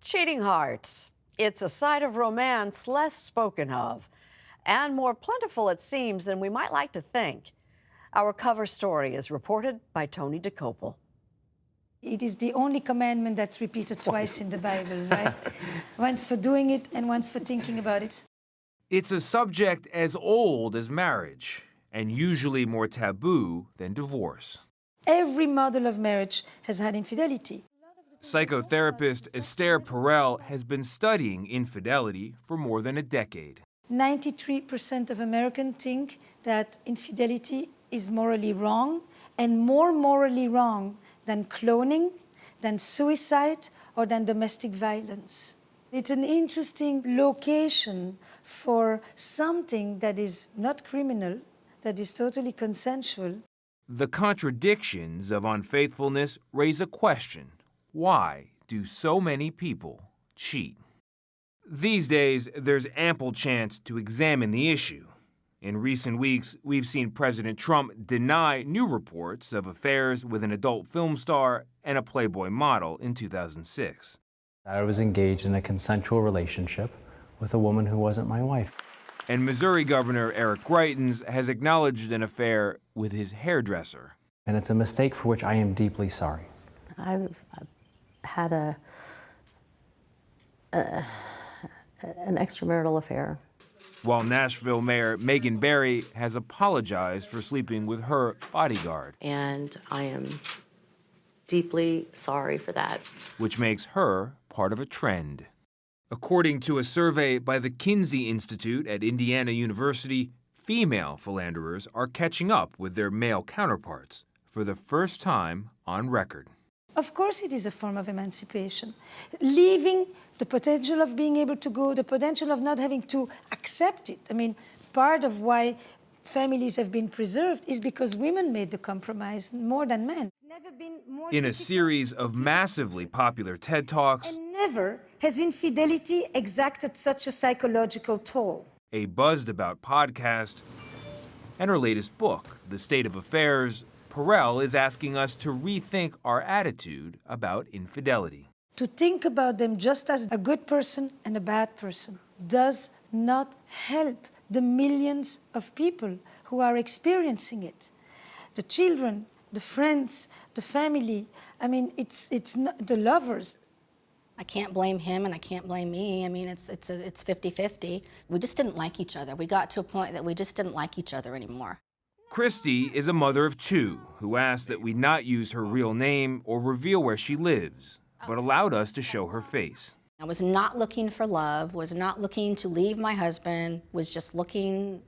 Cheating hearts. It's a side of romance less spoken of, and more plentiful, it seems, than we might like to think. Our cover story is reported by Tony Dukoupil. It is the only commandment that's repeated twice in the Bible, right? Once for doing it and once for thinking about it. It's a subject as old as marriage, and usually more taboo than divorce. Every model of marriage has had infidelity. Psychotherapist Esther Perel has been studying infidelity for more than a decade. 93% of Americans think that infidelity is morally wrong, and more morally wrong than cloning, than suicide, or than domestic violence. It's an interesting location for something that is not criminal, that is totally consensual. The contradictions of unfaithfulness raise a question. Why do so many people cheat? These days, there's ample chance to examine the issue. In recent weeks, we've seen President Trump deny new reports of affairs with an adult film star and a Playboy model in 2006. I was engaged in a consensual relationship with a woman who wasn't my wife. And Missouri Governor Eric Greitens has acknowledged an affair with his hairdresser. And it's a mistake for which I am deeply sorry. I've had an extramarital affair. While Nashville Mayor Megan Barry has apologized for sleeping with her bodyguard. And I am deeply sorry for that. Which makes her part of a trend. According to a survey by the Kinsey Institute at Indiana University, female philanderers are catching up with their male counterparts for the first time on record. Of course it is a form of emancipation. Leaving the potential of being able to go, the potential of not having to accept it. I mean, part of why families have been preserved is because women made the compromise more than men. In a series of massively popular TED Talks, and never has infidelity exacted such a psychological toll. A buzzed about podcast, and her latest book, The State of Affairs, Perel is asking us to rethink our attitude about infidelity. To think about them just as a good person and a bad person does not help the millions of people who are experiencing it. The children, the friends, the family, I mean, it's not the lovers. I can't blame him and I can't blame me. I mean, it's 50-50. We just didn't like each other. We got to a point that we just didn't like each other anymore. Christy is a mother of two who asked that we not use her real name or reveal where she lives, but allowed us to show her face. I was not looking for love, was not looking to leave my husband, was just looking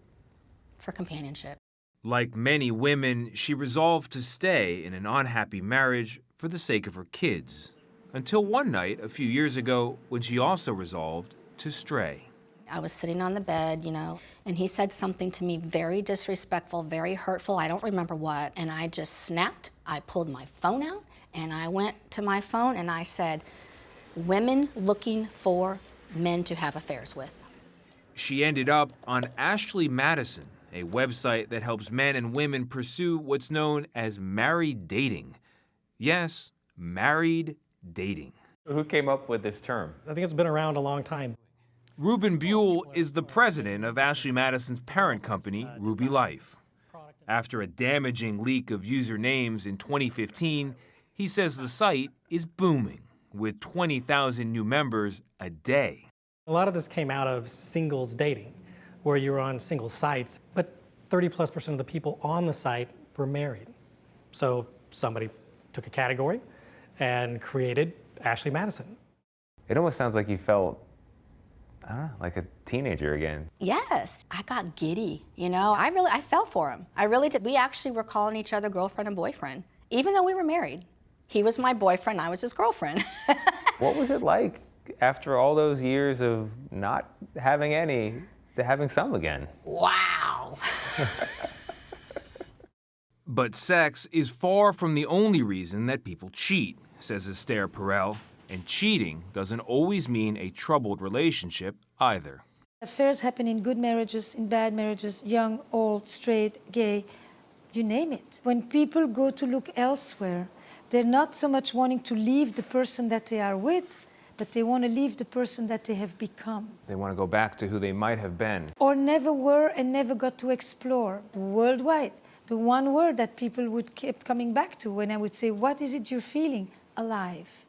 for companionship. Like many women, she resolved to stay in an unhappy marriage for the sake of her kids, until one night a few years ago when she also resolved to stray. I was sitting on the bed, and he said something to me very disrespectful, very hurtful, I don't remember what, and I just snapped. I pulled my phone out, and I went to my phone, and I said, "Women looking for men to have affairs with." She ended up on Ashley Madison, a website that helps men and women pursue what's known as married dating. Yes, married dating. Who came up with this term? I think it's been around a long time. Ruben Buell is the president of Ashley Madison's parent company, Ruby Life. After a damaging leak of user names in 2015, he says the site is booming, with 20,000 new members a day. A lot of this came out of singles dating, where you were on single sites, but 30+% of the people on the site were married. So somebody took a category and created Ashley Madison. It almost sounds like you felt, I don't know, like a teenager again. Yes, I got giddy, I fell for him. I really did. We actually were calling each other girlfriend and boyfriend, even though we were married. He was my boyfriend, I was his girlfriend. What was it like after all those years of not having any to having some again? Wow. But sex is far from the only reason that people cheat, says Esther Perel. And cheating doesn't always mean a troubled relationship either. Affairs happen in good marriages, in bad marriages, young, old, straight, gay, you name it. When people go to look elsewhere, they're not so much wanting to leave the person that they are with, but they want to leave the person that they have become. They want to go back to who they might have been. Or never were and never got to explore. Worldwide, the one word that people would keep coming back to when I would say, what is it you're feeling? Alive.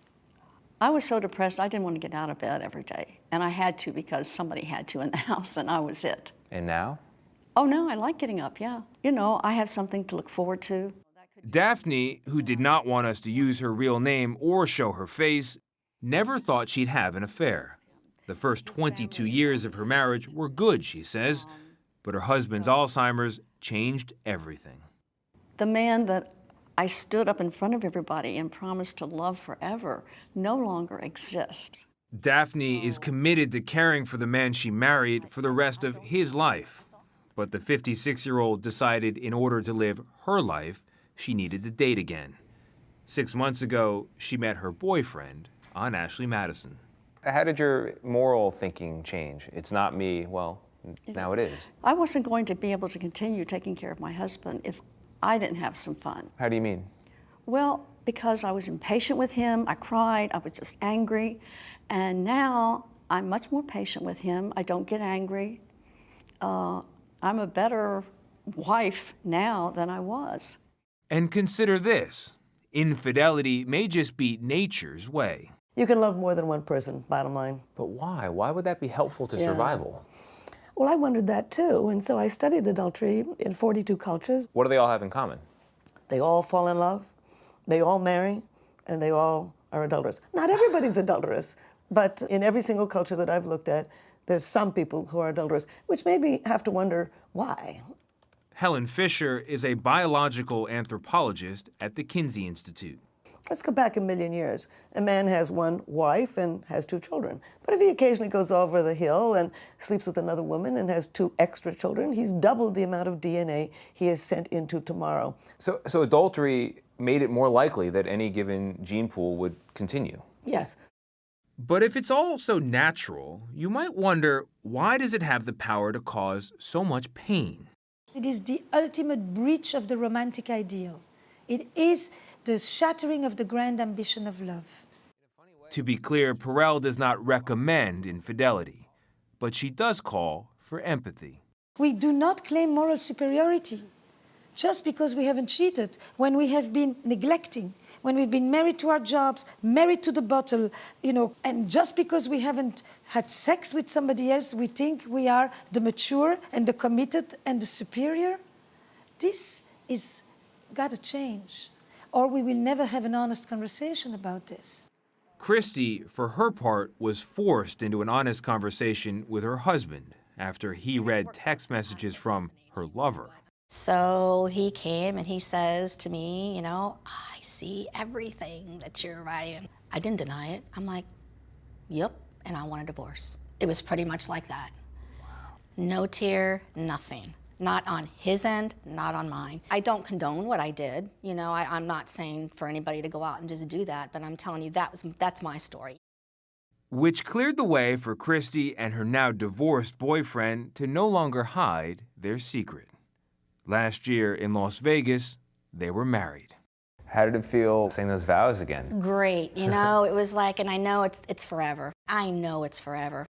I was so depressed, I didn't want to get out of bed every day. And I had to because somebody had to in the house, and I was it. And now? Oh, no, I like getting up, yeah. You know, I have something to look forward to. Daphne, who did not want us to use her real name or show her face, never thought she'd have an affair. The first 22 years of her marriage were good, she says, but her husband's Alzheimer's changed everything. The man that I stood up in front of everybody and promised to love forever no longer exists. Daphne is committed to caring for the man she married for the rest of his life. But the 56-year-old decided in order to live her life, she needed to date again. 6 months ago, she met her boyfriend on Ashley Madison. How did your moral thinking change? It's not me, well, now it is. I wasn't going to be able to continue taking care of my husband if I didn't have some fun. How do you mean? Well, because I was impatient with him, I cried, I was just angry. And now I'm much more patient with him. I don't get angry. I'm a better wife now than I was. And consider this, infidelity may just be nature's way. You can love more than one person, bottom line. But why? Why would that be helpful to survival? Well, I wondered that too, and so I studied adultery in 42 cultures. What do they all have in common? They all fall in love, they all marry, and they all are adulterous. Not everybody's adulterous, but in every single culture that I've looked at, there's some people who are adulterous, which made me have to wonder why. Helen Fisher is a biological anthropologist at the Kinsey Institute. Let's go back a million years. A man has one wife and has 2 children. But if he occasionally goes over the hill and sleeps with another woman and has 2 extra children, he's doubled the amount of DNA he is sent into tomorrow. So adultery made it more likely that any given gene pool would continue. Yes. But if it's all so natural, you might wonder, why does it have the power to cause so much pain? It is the ultimate breach of the romantic ideal. It is the shattering of the grand ambition of love. To be clear, Perel does not recommend infidelity, but she does call for empathy. We do not claim moral superiority just because we haven't cheated, when we have been neglecting, when we've been married to our jobs, married to the bottle, and just because we haven't had sex with somebody else, we think we are the mature and the committed and the superior. This is got to change, or we will never have an honest conversation about this. Christy, for her part, was forced into an honest conversation with her husband after he read text messages from her lover. So he came and he says to me, I see everything that you're writing. I didn't deny it. I'm like, yep, and I want a divorce. It was pretty much like that. Wow. No tear, nothing. Not on his end, not on mine. I don't condone what I did. I'm not saying for anybody to go out and just do that, but I'm telling you that's my story. Which cleared the way for Christy and her now divorced boyfriend to no longer hide their secret. Last year in Las Vegas, they were married. How did it feel saying those vows again? Great, it was like, and I know it's forever. I know it's forever.